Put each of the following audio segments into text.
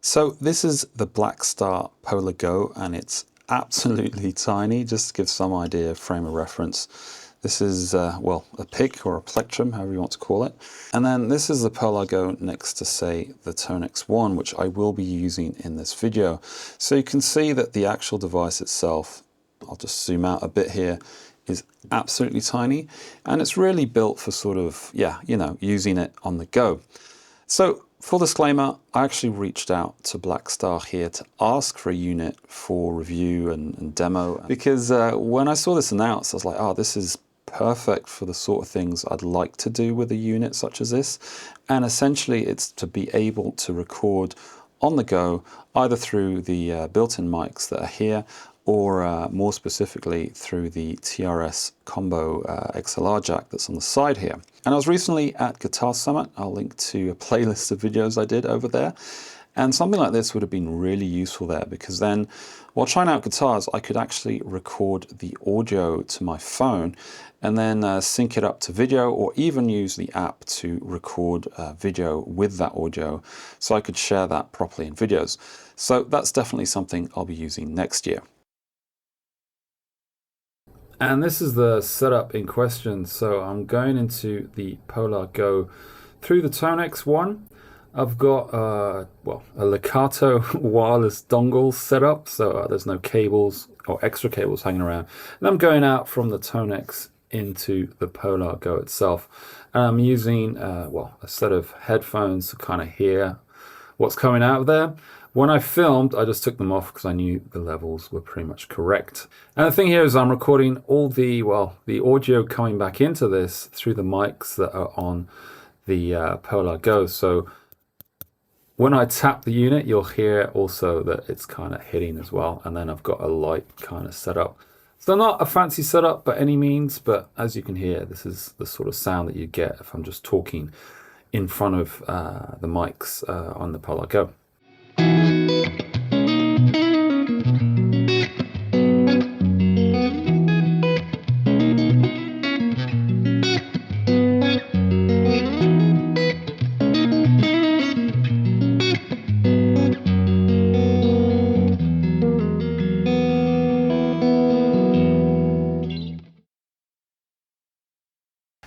So this is the Blackstar Polar Go, and it's absolutely tiny. Just to give some idea of frame of reference, this is, well, a pick or a plectrum, however you want to call it. And then this is the Polar Go next to, say, the TONEX 1, which I will be using in this video. So you can see that the actual device itself, I'll just zoom out a bit here, is absolutely tiny. And it's really built for sort of, yeah, you know, using it on the go. So, full disclaimer, I actually reached out to Blackstar here to ask for a unit for review and demo, because when I saw this announced, I was like, oh, this is perfect for the sort of things I'd like to do with a unit such as this. And essentially it's to be able to record on the go, either through the built-in mics that are here, or more specifically through the TRS combo XLR jack that's on the side here. And I was recently at Guitar Summit. I'll link to a playlist of videos I did over there. And something like this would have been really useful there, because then while trying out guitars, I could actually record the audio to my phone and then sync it up to video, or even use the app to record video with that audio so I could share that properly in videos. So that's definitely something I'll be using next year. And this is the setup in question. So I'm going into the Polar Go through the TONEX 1. I've got well, a Legato wireless dongle set up, so there's no cables or extra cables hanging around. And I'm going out from the TONEX into the Polar Go itself. And I'm using well, a set of headphones to kind of hear what's coming out of there. When I filmed, I just took them off because I knew the levels were pretty much correct. And the thing here is I'm recording all the, well, the audio coming back into this through the mics that are on the Polar Go. So when I tap the unit, you'll hear also that it's kind of hitting as well. And then I've got a light kind of setup. So not a fancy setup by any means, but as you can hear, this is the sort of sound that you get if I'm just talking in front of the mics on the Polar Go.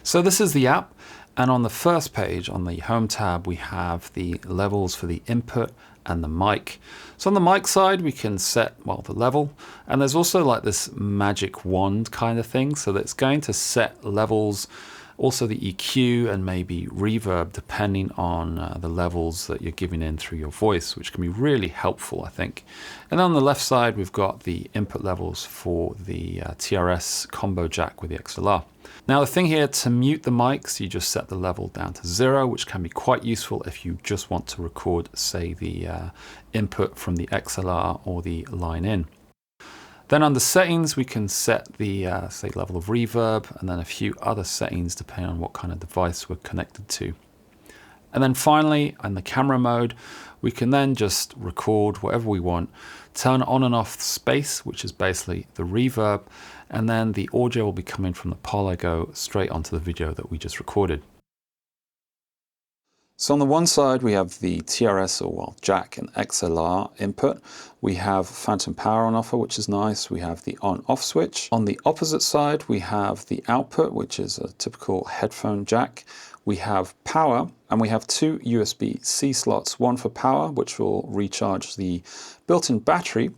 So this is the app, and on the first page, on the home tab, we have the levels for the input and the mic. So on the mic side, we can set, well, the level, and there's also like this magic wand kind of thing, so that's going to set levels, also the EQ and maybe reverb, depending on the levels that you're giving in through your voice, which can be really helpful, I think. And then on the left side, we've got the input levels for the TRS combo jack with the XLR. Now the thing here, to mute the mics, you just set the level down to 0, which can be quite useful if you just want to record, say, the input from the XLR or the line in. Then under settings, we can set the, say, level of reverb, and then a few other settings depending on what kind of device we're connected to. And then finally, in the camera mode, we can then just record whatever we want, turn on and off space, which is basically the reverb, and then the audio will be coming from the Polar Go straight onto the video that we just recorded. So on the one side, we have the TRS, or well, jack and XLR input. We have phantom power on offer, which is nice. We have the on-off switch. On the opposite side, we have the output, which is a typical headphone jack. We have power, and we have two USB-C slots, one for power, which will recharge the built-in battery.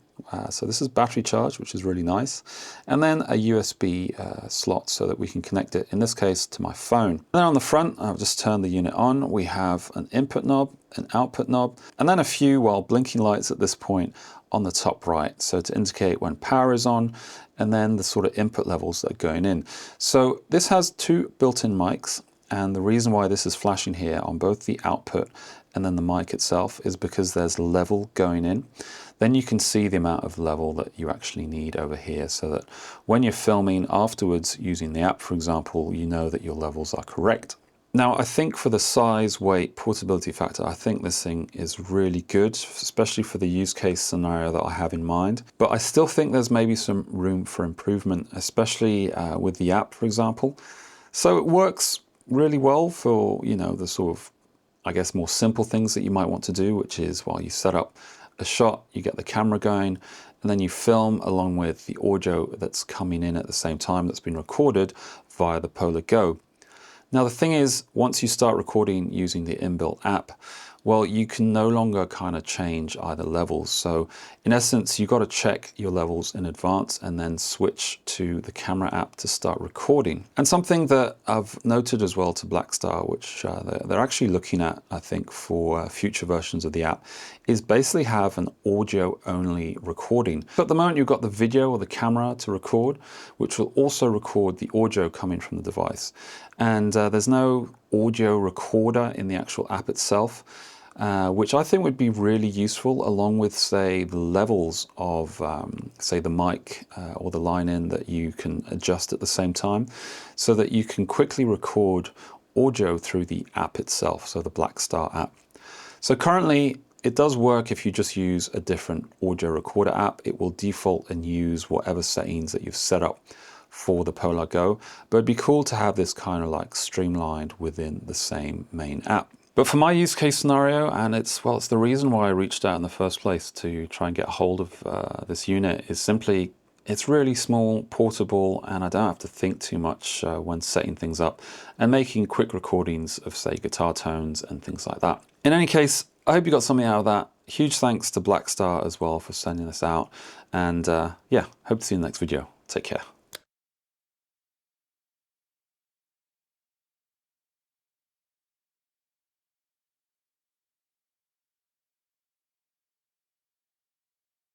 So this is battery charge, which is really nice. And then a USB slot so that we can connect it, in this case, to my phone. And then on the front, I'll just turn the unit on. We have an input knob, an output knob, and then a few, well, blinking lights at this point on the top right. So to indicate when power is on, and then the sort of input levels that are going in. So this has two built-in mics. And the reason why this is flashing here on both the output and then the mic itself is because there's level going in. Then you can see the amount of level that you actually need over here, so that when you're filming afterwards using the app, for example, you know that your levels are correct. Now, I think for the size, weight, portability factor, I think this thing is really good, especially for the use case scenario that I have in mind. But I still think there's maybe some room for improvement, especially with the app, for example. So it works really well for, you know, the sort of I guess, more simple things that you might want to do, which is, well, you set up a shot, you get the camera going, and then you film along with the audio that's coming in at the same time that's been recorded via the Polar Go. Now the thing is, once you start recording using the inbuilt app, well, you can no longer kind of change either levels. So in essence, you've got to check your levels in advance and then switch to the camera app to start recording. And something that I've noted as well to Blackstar, which they're actually looking at, I think, for future versions of the app, is basically have an audio only recording. So at the moment, you've got the video or the camera to record, which will also record the audio coming from the device. And there's no audio recorder in the actual app itself, which I think would be really useful, along with, say, the levels of, say, the mic or the line in that you can adjust at the same time, so that you can quickly record audio through the app itself, so the Blackstar app. So currently, it does work if you just use a different audio recorder app. It will default and use whatever settings that you've set up for the Polar Go, but it'd be cool to have this kind of like streamlined within the same main app. But for my use case scenario, and it's the reason why I reached out in the first place to try and get a hold of this unit, is simply it's really small, portable, and I don't have to think too much when setting things up and making quick recordings of, say, guitar tones and things like that. In any case, I hope you got something out of that. Huge thanks to Blackstar as well for sending this out. And yeah, hope to see you in the next video. Take care.